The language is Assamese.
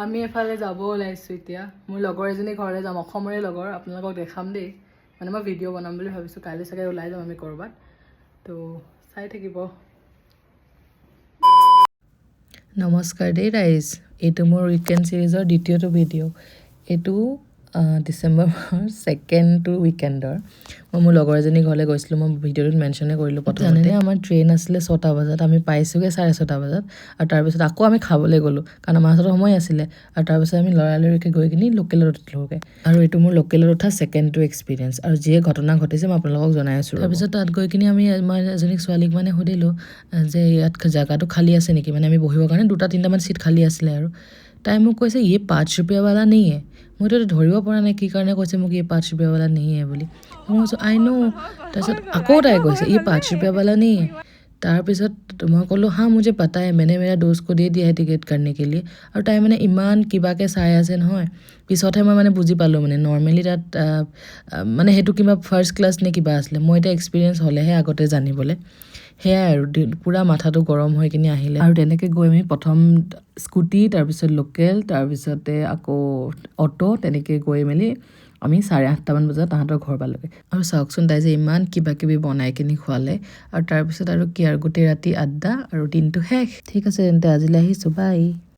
আমি এফালে যাব ওলাইছোঁ এতিয়া মোৰ লগৰ এজনী ঘৰলৈ যাম অসমৰে লগৰ আপোনালোকক দেখাম দেই মানে মই ভিডিঅ' বনাম বুলি ভাবিছোঁ কাইলৈ চাগে ওলাই যাম আমি ক'ৰবাত তো চাই থাকিব নমস্কাৰ দেই ৰাইজ এইটো মোৰ উইকেণ্ড ছিৰিজৰ দ্বিতীয়টো ভিডিঅ' এইটো ডিচেম্বৰ 2nd উইকেণ্ডৰ মই মোৰ লগৰ এজনী ঘৰলৈ গৈছিলোঁ মই ভিডিঅ'টোত মেনশ্যনে কৰিলোঁ প্ৰথমতে আমাৰ ট্ৰেইন আছিলে 6টা বজাত আমি পাইছোঁগৈ 6:30 বজাত আৰু তাৰপিছত আকৌ আমি খাবলৈ গ'লোঁ কাৰণ আমাৰ হাতত সময় আছিলে আৰু তাৰপিছত আমি লৰালৰিকৈ গৈ কিনি লোকেলত উঠিলোঁগৈ আৰু এইটো মোৰ লোকেলত উঠা ছেকেণ্ডটো এক্সপিৰিয়েঞ্চ আৰু যিয়ে ঘটনা ঘটিছে মই আপোনালোকক জনাই আছোঁ তাৰপিছত তাত গৈ কিনি মই এজনী ছোৱালীক মানে সুধিলোঁ যে ইয়াত জেগাটো খালী আছে নেকি মানে আমি বহিবৰ কাৰণে 2-3টামান ছিট খালী আছিলে আৰু তাই মোক কৈছে ये 5 रुपया वाला नहीं है মইতো ধৰিব পৰা নাই কি কাৰণে কৈছে মোক ये 5 रुपया वाला नहीं है বুলি মই কৈছোঁ আই নো তাৰপিছত আকৌ তাই কৈছে ये 5 रुपया वाला नहीं है তাৰপিছত মই ক'লোঁ হা मुझे पता है मैंने मेरा दोस्त को दे दिया है टिकट करने के लिए আৰু তাই মানে ইমান কিবাকৈ চাই আছে নহয় পিছতহে মই মানে বুজি পালোঁ মানে নৰ্মেলি তাত মানে সেইটো কিবা ফাৰ্ষ্ট ক্লাছ নে কিবা আছিলে মই এতিয়া এক্সপিৰিয়েঞ্চ হ'লেহে আগতে জানিবলৈ সেয়াই আৰু পূৰা মাথাটো গৰম হৈ কিনি আহিলে আৰু তেনেকৈ গৈ আমি প্ৰথম স্কুটি তাৰপিছত লোকেল তাৰপিছতে আকৌ অটো তেনেকৈ গৈ মেলি আমি 8:30মান বজাত তাহাঁতৰ ঘৰ পালোঁগৈ আৰু চাওকচোন তাই যে ইমান কিবা কিবি বনাই কিনি খোৱালে আৰু তাৰপিছত আৰু কি আৰু গোটেই ৰাতি আড্ডা আৰু দিনটো শেষ ঠিক আছে তেন্তে আজিলৈ আহিছোঁ বাই